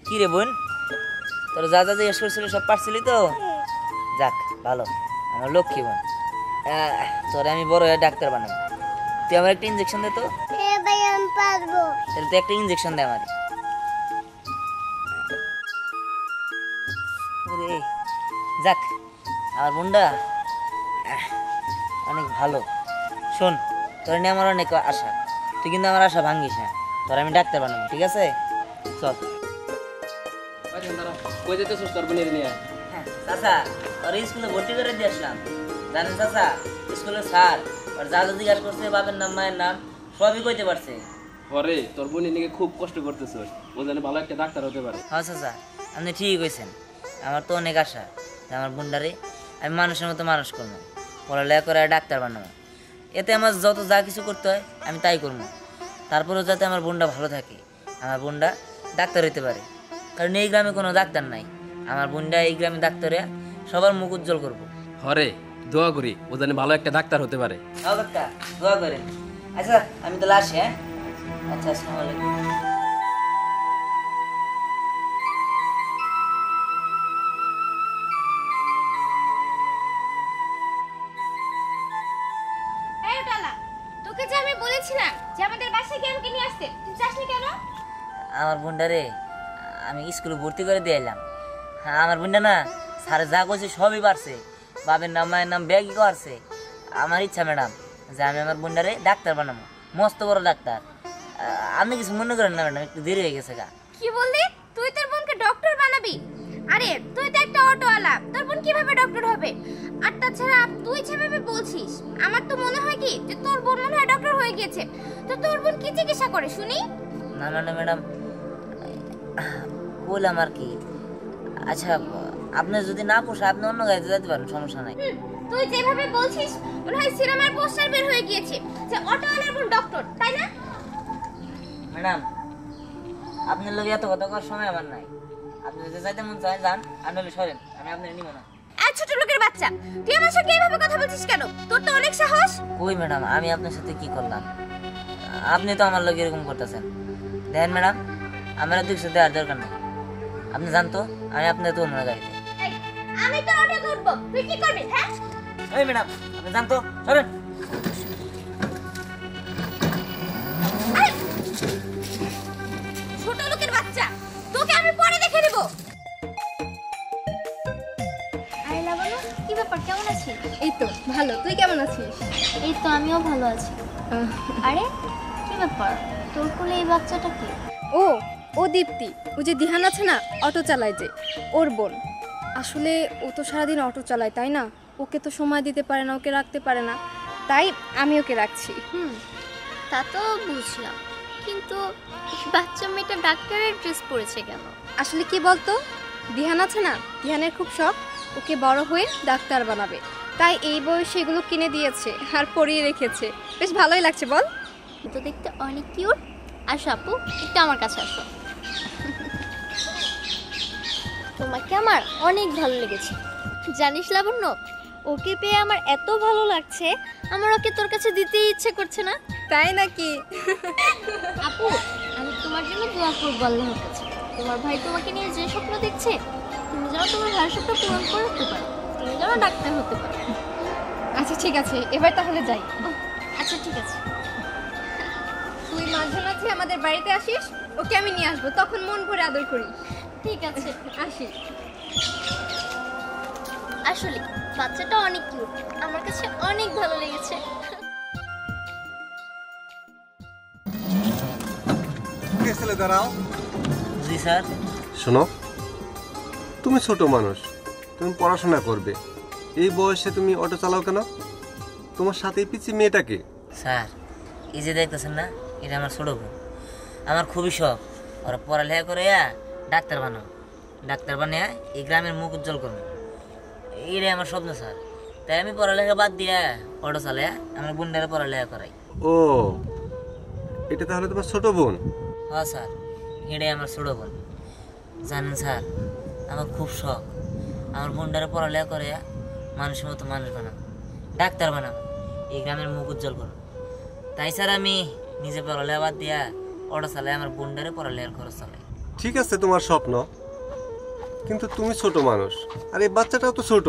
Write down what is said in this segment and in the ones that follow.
কি রে বোন, তোর যা যা জিজ্ঞেস করছিল সব পারছিলি তো? যাক ভালো, আমার লক্ষ্মী বোন। তোরে আমি বড় হয়ে ডাক্তার বানাবো। তুই আমার একটা ইঞ্জেকশন দে তো। ভাই আমি পারবো। তাহলে তুই একটা ইঞ্জেকশন দে আমার। যাক আমার বোনটা অনেক ভালো। শোন, তোর নিয়ে আমার অনেক আশা, তুই কিন্তু আমার আশা ভাঙ্গিস না। তোর আমি ডাক্তার বানাবো, ঠিক আছে? চল। কই যেতেছিস তোর বোনের নিয়ে? চাচা, ওর স্কুলে ভর্তি করে দিয়ে আসলাম। জানেন চাচা, স্কুলের স্যার ওর যা যা জিজ্ঞাসা করছে, বাপের নাম মায়ের নাম সবই কইতে পারছে। পরে তোর বোনের নিয়ে খুব কষ্ট করতেছ, ও যেন ভালো একটা ডাক্তার হতে পারে। হ্যাঁ চাচা, আপনি ঠিকই কইছেন। আমার তো অনেক আশা যে আমার বোনটারে আমি মানুষের মতো মানুষ করবো, পড়ালেখা করে ডাক্তার বানাবো। এতে আমার যত যা কিছু করতে হয় আমি তাই করবো। তারপরেও যাতে আমার বোনটা ভালো থাকে, আমার বোনটা ডাক্তার হইতে পারে। কারণ এই গ্রামে কোনো ডাক্তার নাই। আমার বোনটা এই গ্রামে ডাক্তারে সবার মুখ উজ্জ্বল করবো। হরে দোয়া করি ও যেন ভালো একটা ডাক্তার হতে পারে। কাকা দোয়া করেন। আচ্ছা আমি তো আসি। হ্যাঁ আচ্ছা, আসসালামু আলাইকুম। এই টালা, তোকে যে আমি বলেছিলাম যে আমাদের বাসায় গিয়ে আমাকে নিয়ে আসতে, তুই যাসনি কেন? আমার বোনটারে আমি স্কুলে ভর্তি করে দিয়ে এলাম। হ্যাঁ, আমার বোনটা না স্যার যা করছে সবই পারছে, বাবার নাম মায়ের নাম ব্যাগই করছে। আমার ইচ্ছা ম্যাডাম যে আমি আমার বোনটারে ডাক্তার বানাবো, মস্ত বড় ডাক্তার। আপনি কিছু মনে করেন না ম্যাডাম, একটু দেরি হয়ে গেছে গা। কি বললি? তুই তোর বোনকে ডক্টর বানাবি? আরে তুই তো একটা অটোওয়ালা, তোর বোন কিভাবে ডক্টর হবে? আর তাছাড়া তুই যেভাবে বলছিস, আমার তো মনে হয় কি যে তোর বোন মনে হয় ডক্টর হয়ে গেছে। তো তোর বোন কি চিকিৎসা করে শুনি? না মানে ম্যাডাম বললাম আর কি। আচ্ছা আপনি যদি না পোষায় আপনি অন্য গাড়িতে যেতে পারেন, সমস্যা নাই। তুই যেভাবে বলছিস মনে হয় সিনেমার পোস্টার বের হয়ে গিয়েছে যে অটোওয়ালার বোন ডক্টর, তাই না? ম্যাডাম আপনার লোক এত কথা করার সময় আমার নাই। আপনি যদি চাইতে মন চায় যান, আর নইলে সরেন, আমি আপনার নিব না। এই ছোট লোকের বাচ্চা, তুই আমার সাথে এইভাবে কথা বলছিস কেন? তোর তো অনেক সাহস। কই ম্যাডাম, আমি আপনার সাথে কি করলাম? আপনি তো আমার লোক এরকম করতেছেন। দেখেন ম্যাডাম, আমার দুঃখ দেওয়ার দরকার নেই। আপনি জানতো আমি আপনার তো অন্য গাড়িতে। এই, আমি তো অটোতে উঠবো, তুই কি করবি? হ্যাঁ এই ম্যাডাম আপনি জানতো, সরেন। আরে, ছোট লোকের বাচ্চা, তোকে আমি পরে দেখে দেব। আরে লাবণ্য, কি ব্যাপার, কেমন আছিস? এই তো ভালো, তুই কেমন আছিস? এই তো আমিও ভালো আছি। আরে কি ব্যাপার, তোর কোলে এই বাচ্চাটা কি? ও ও দীপ্তি, ও যে দিহান আছে না, অটো চালায় যে, ওর বোন। আসলে ও তো সারাদিন অটো চালায়, তাই না? ওকে তো সময় দিতে পারে না, ওকে রাখতে পারে না, তাই আমি ওকে রাখছি। তা তো বুঝলাম, কিন্তু এই বাচ্চা মেয়েটা ডাক্তারের ড্রেস পরেছে কেন? আসলে কি বলতো, দিহান আছে না, দিহানের খুব শখ ওকে বড় হয়ে ডাক্তার বানাবে, তাই এই বয়সে এগুলো কিনে দিয়েছে আর পরিয়ে রেখেছে। বেশ ভালোই লাগছে বল? তো দেখতে অনেক কিউট। আসো আপু, একটু আমার কাছে আসো। তোমাকে আমার অনেক ভালো লেগেছে, জানিস লাবণ্য, ওকে পেয়ে আমার এত ভালো লাগছে, আমার ওকে তোর কাছে দিতেই ইচ্ছে করছে না। তাই নাকি? আপু, আমি তোমার জন্য দোয়া করবো আল্লাহর কাছে। তোমার ভাই তোমাকে নিয়ে যে স্বপ্ন দেখছে, তুমি যেন তোমার ভাইয়ের স্বপ্ন পূরণ করতে পারো, তুমি যেন ডাক্তার হতে পারো। আচ্ছা ঠিক আছে, এবার তাহলে যাই। আচ্ছা ঠিক আছে। তুই মাঝে মাঝে আমাদের বাড়িতে আসিস, ওকে আমি নিয়ে আসবো, তখন মন ভরে আদর করি। ঠিক আছে, আসি। আসলে বাচ্চাটা অনেক কিউট, আমার কাছে অনেক ভালো লেগেছে। দাঁড়াও। জি স্যার। শোনো, তুমি ছোট মানুষ, তুমি পড়াশোনা করবে, এই বয়সে তুমি অটো চালাও কেন? তোমার সাথে পিছিয়ে মেয়েটাকে। স্যার এই যে দেখতেছেন না, এটা আমার ছোট বোন। আমার খুবই শখ ওরা পড়ালেখা করে ডাক্তার বানাবো, ডাক্তার বানিয়ে এই গ্রামের মুখ উজ্জ্বল করবো, এটাই আমার স্বপ্ন স্যার। তাই আমি পড়ালেখা বাদ দিয়ে অটো চালাইয়া আমার বোনটারে পড়ালেখা করাই। ও, এটা তাহলে তোমার ছোট বোন? হ্যাঁ স্যার, এটাই আমার ছোট বোন। জানেন স্যার, আমার খুব শখ আমার বোনটারে পড়ালেখা করে মানুষের মতো মানুষ বানাবো, ডাক্তার বানাবো, এই গ্রামের মুখ উজ্জ্বল করবো। তাই স্যার আমি নিজে পড়ালেখা বাদ দিয়া অটো চালাই, আমার বোনটারে পড়ালেখার খরচ চালাই। ঠিক আছে তোমার স্বপ্ন, কিন্তু তুমি ছোট মানুষ, আর এই বাচ্চাটাও তো ছোট,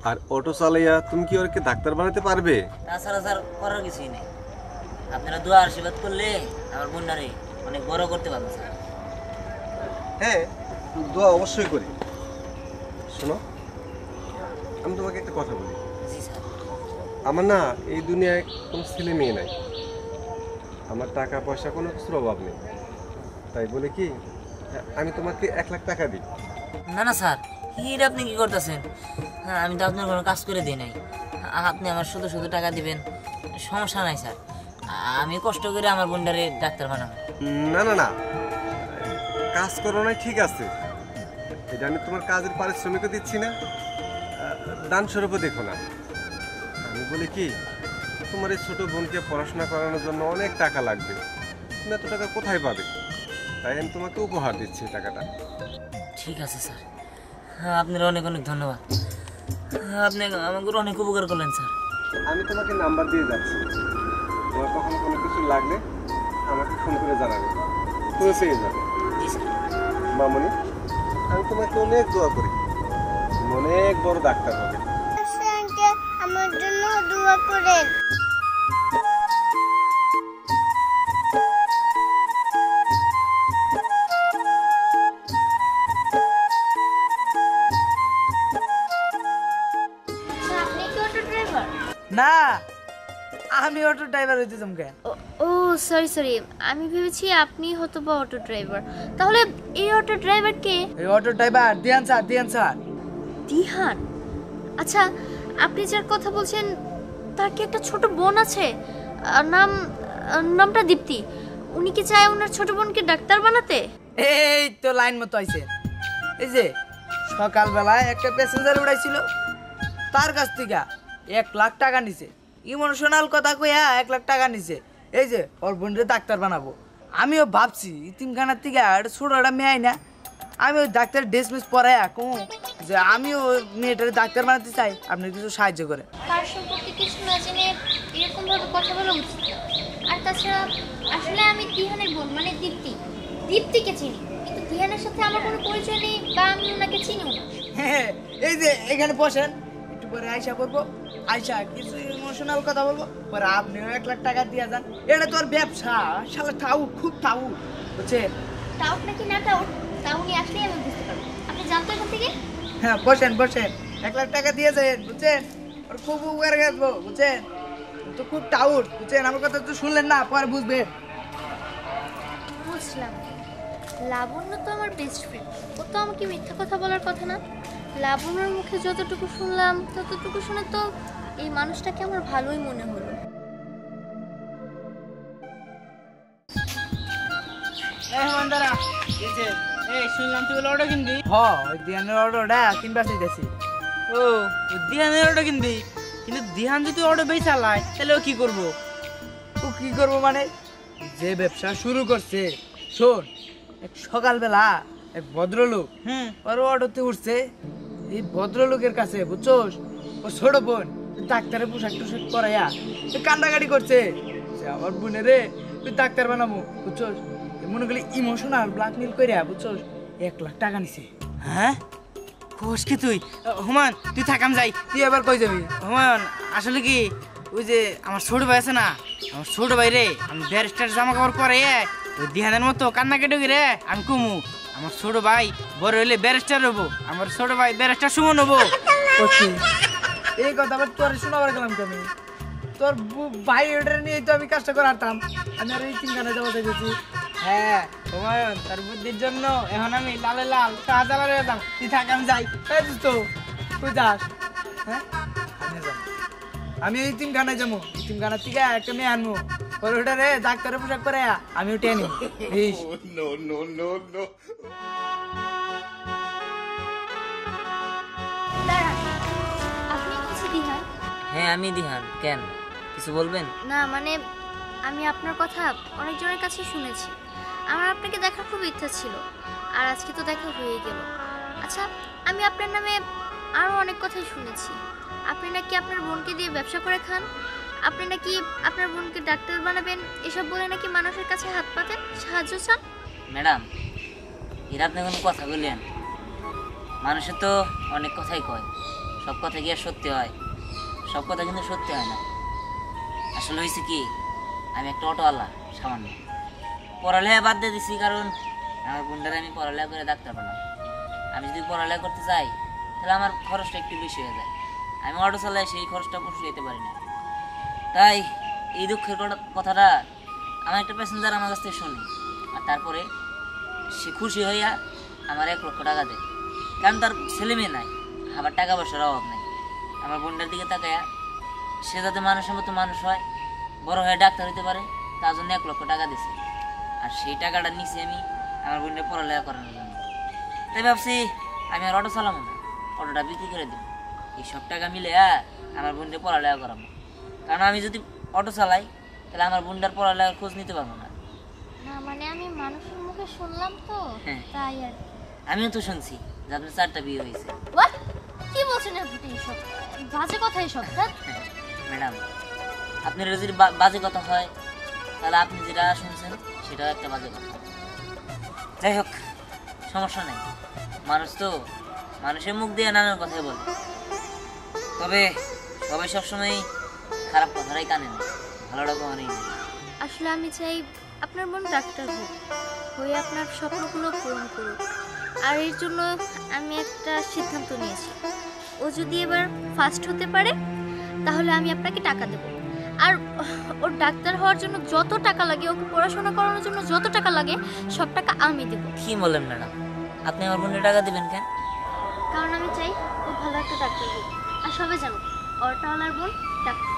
আর অটো চালাইয়া তুমি কি ওকে ডাক্তার বানাতে পারবে? তাছাড়া স্যার করার কিছুই নেই। আপনারা দোয়া আশীর্বাদ করলে আমার বোনটারে অনেক বড় করতে পারবো স্যার। হ্যাঁ, দোয়া অবশ্যই করি। শোনো, আমি তোমাকে একটা কথা বলি। জি স্যার। আমার না এই দুনিয়ায় কোনো ছেলে মেয়ে নাই, আমার টাকা পয়সা কোনো কিছুর অভাব নেই, তাই বলে কি আমি তোমাকে 1 লাখ টাকা দিই? না না স্যার, এটা আপনি কি করতেছেন? হ্যাঁ, আমি তো আপনার কোনো কাজ করে দিই নাই। আপনি আমার শুধু শুধু টাকা দিবেন, সমস্যা নাই স্যার। আমি কষ্ট করে আমার বোনটারে ডাক্তার বানাবো। না না না, কাজ করো নাই ঠিক আছে, এটা আমি তোমার কাজের পারিশ্রমিকও দিচ্ছি না, দান স্বরূপও দেখো না। আমি বলি কি, তোমার এই ছোট বোনকে পড়াশোনা করানোর জন্য অনেক টাকা লাগবে, তুমি এত টাকা কোথায় পাবে? তাই আমি তোমাকে উপহার দিচ্ছি এই টাকাটা। ঠিক আছে স্যার, হ্যাঁ আপনার অনেক অনেক ধন্যবাদ। আপনি আমাকে অনেক উপকার করলেন স্যার। আমি তোমাকে নাম্বার দিয়ে যাচ্ছি, তোমার কখনো কোনো কিছু লাগলে আমাকে ফোন করে জানাবে, তুমি পেয়ে যাবে। জি স্যার। মামনি, আমি তোমাকে অনেক দোয়া করি, তুমি অনেক বড় ডাক্তার হবে। আমার জন্য দোয়া করেন। আপনি কি অটো ড্রাইভার? না, আমি অটো ড্রাইভার হইতে চমকে। ও সরি সরি, আমি ভেবেছি আপনি হয়তো বা অটো ড্রাইভার। তাহলে এই অটো ড্রাইভার কে? এই auto driver Diyan sir, Diyan sir. Dihan? আচ্ছা, আপনি যার কথা বলছেন তার কি একটা ছোট বোন আছে? নামটা দীপ্তি। উনি কি চায় ওনার ছোট বোনকে ডাক্তার বানাতে? এই তো লাইন মতো আইছে। এই যে সকালবেলায় একটা প্যাসেঞ্জার উড়াইছিল, তার কাছ থেকে 1 লাখ টাকা নিছে। ইমোশনাল কথা কইয়া 1 লাখ টাকা নিছে। এই যে ওর বোনরে ডাক্তার বানাবো। আমিও ভাবছি ইতিমখানার থেকে ছোট একটা মেয়ে না, আমি ওই ডাক্তার ড্রেস মিস পরে কম যে আমিও মেয়েটার ডাক্তার বানাতে চাই, আপনি কিছু সাহায্য করে। কার সম্পর্কে কিছু না জেনে এরকম ভাবে কথা বলা উচিত না। আর তাছাড়া আসলে আমি দিহানের বোন, মানে দীপ্তিকে চিনি, কিন্তু দিহানের সাথে আমার কোনো পরিচয় নেই বা আমি ওনাকে চিনিও না। হ্যাঁ, এই যে এখানে বসেন, একটু পরে আয়সা করবো, আয়সা কিছু ইমোশনাল কথা বলবো, পরে আপনিও 1 লাখ টাকা দিয়ে যান। এটা তোর ব্যবসা, শালা টাউ, খুব টাউ, বুঝছেন? টাউট নাকি না টাউট, তা উনি আসলেই আমি বুঝতে পারবো। আপনি জানতো এখান থেকে? হ্যাঁ, বসেন বসেন, 1 লাখ টাকা দিয়েছেন, বুঝছেন? ওর খুব উপকার গেছবো, বুঝছেন? ও তো খুব টাউট, বুঝছেন? আমার কথা তো শুনলেন না, পরে বুঝবেন। বুঝলাম। লাবণ্য তো আমার বেস্ট ফ্রেন্ড, ও তো আমাকে মিথ্যা কথা বলার কথা না। লাবণ্যর মুখে যতটুকু শুনলাম ততটুকু শুনে তো এই মানুষটাকে আমার ভালোই মনে হলো। শুনলাম তুই অটো কিনবি? হ্যাঁ, ওই দিয়ানের অটোটা কিনবা চাইতেছি। ও দিহানের অটো কিনবি? কিন্তু দিহান যদি অটো বেই চালায় তাহলে ও কি করবো? ও কি করবো মানে, যে ব্যবসা শুরু করছে, শোন, এক সকালবেলা এক ভদ্রলোক ওর অটোতে উঠছে। এই ভদ্রলোকের কাছে, বুঝছোস, ও ছোট বোন ডাক্তারের পোশাক টুশাক পরাইয়া কান্দাকাটি করছে যে আমার বোনের রে তুই ডাক্তার বানাবো, বুঝছোস? মনে করলে ইমোশনাল ব্ল্যাকমেল করিয়া, বুঝছোস, 1 লাখ টাকা নিছে। হ্যাঁ, কোষ কি তুই? হুমান তুই থাকাম যাই। তুই এবার কই যাবি? হুমান আসলে কি, ওই যে আমার ছোট ভাই আছে না, আমার ছোট ভাই রে আমি ব্যারিস্টার জামা কাপড় পরে ওই দিহানের মতো কান্না কেটে রে আমি কুমু। আমার ছোট ভাই বড় হইলে ব্যারিস্টার হবো, আমার ছোট ভাই ব্যারিস্টার সুমন হবো। এই কথা আবার তোর শোনাবার গেলাম কেন? তোর ভাই ওটা নিয়ে তো আমি কাজটা করাতাম, আমি আর এই চিন্তা যাবো দেখেছি। হ্যাঁ হুমায়ুন, তার বুদ্ধির জন্য এখন আমি লালে লাল শাহজালাল হয়ে যেতাম। তুই থাক আমি যাই। তো তুই যাস? হ্যাঁ, আমি যাবো, আমি এই তিনখানায় যাবো। তিনখানার থেকে একটা মেয়ে আনবো, ওর ওটা রে ডাক্তারের পোশাক পরে আমি উঠে আনি। আপনি কিছু দিহান? হ্যাঁ আমি দিহান, কেন কিছু বলবেন? না মানে আমি আপনার কথা অনেকজনের কাছে শুনেছি, আমার আপনাকে দেখার খুব ইচ্ছা ছিল, আর আজকে তো দেখা হয়ে গেল। আচ্ছা, আমি আপনার নামে আরও অনেক কথাই শুনেছি। আপনি নাকি আপনার বোনকে দিয়ে ব্যবসা করে খান, আপনি নাকি আপনার বোনকে ডাক্তার বানাবেন, এসব বলে নাকি মানুষের কাছে হাত পাতেন, সাহায্য চান। ম্যাডাম, এর আপনি কোনো কথা বললেন? মানুষে তো অনেক কথাই কয়, সব কথা কি আর সত্যি হয়? সব কথা কিন্তু সত্যি হয় না। আসলে হয়েছে কি, আমি একটা অটোওয়ালা, সামান্য পড়ালেখা বাদ দিয়ে দিছি, কারণ আমার বোনটারে আমি পড়ালেখা করে ডাক্তার বানাবো। আমি যদি পড়ালেখা করতে চাই তাহলে আমার খরচটা একটু বেশি হয়ে যায়। আমি অটো চালাই, সেই খরচটা পুষিয়ে পারি না। তাই এই দুঃখের কথাটা আমার একটা প্যাসেঞ্জার আমার কাছ থেকে শুনি, আর তারপরে সে খুশি হইয়া আমার 1 লক্ষ টাকা দেয়। কারণ তার ছেলে মেয়ে নাই, আবার টাকা পয়সার অভাব নাই। আমার বোনটার দিকে তাকায়া সে যাতে মানুষের মতো মানুষ হয়, বড় হয়ে ডাক্তার হইতে পারে, তার জন্য 1 লক্ষ টাকা দিছে। আর সেই টাকাটা নিছি আমি আমার বোনটা পড়ালেখা করানোর জন্য। তাই ভাবছি আমি আর অটো চালাবো না, অটোটা বিক্রি করে দেবো। এই সব টাকা মিলে আমার বোনটা পড়ালেখা করাবো। কারণ আমি যদি অটো চালাই তাহলে আমার বোনটার পড়ালেখার খোঁজ নিতে পারবো না। না মানে আমি মানুষের মুখে শুনলাম তো, হ্যাঁ। তাই আর কি। আমিও তো শুনছি যে আপনার 4টা বিয়ে হয়েছে। What? কি বলছেন আপনি এইসব? বাজে কথা এইসব, ধ্যাৎ। ম্যাডাম, আপনার যদি বাজে কথা হয় তাহলে আপনি যেটা শুনছেন সেটাও একটা বাজে কথা। যাই হোক, সমস্যা নেই, মানুষ তো মানুষের মুখ দিয়ে নানান কথাই বলে। তবে সবাই সবসময় খারাপ কথাটাই কানে না, ভালোটা কখনোই নেই। আসলে আমি চাই আপনার বোন ডাক্তার হোক, হয়ে আপনার স্বপ্নগুলো পূরণ করুক। আর এর জন্য আমি একটা সিদ্ধান্ত নিয়েছি, ও যদি এবার ফার্স্ট হতে পারে তাহলে আমি আপনাকে টাকা দেব। আর ওর ডাক্তার হওয়ার জন্য যত টাকা লাগে, ওকে পড়াশোনা করানোর জন্য যত টাকা লাগে, সব টাকা আমি দেব। কি বলেন ম্যাডাম, আপনি আমার বোনের টাকা দেবেন কেন? কারণ আমি চাই ও ভালো একটা ডাক্তার হোক, আর সবাই জানুক অটোওয়ালার বোন ডাক্তার।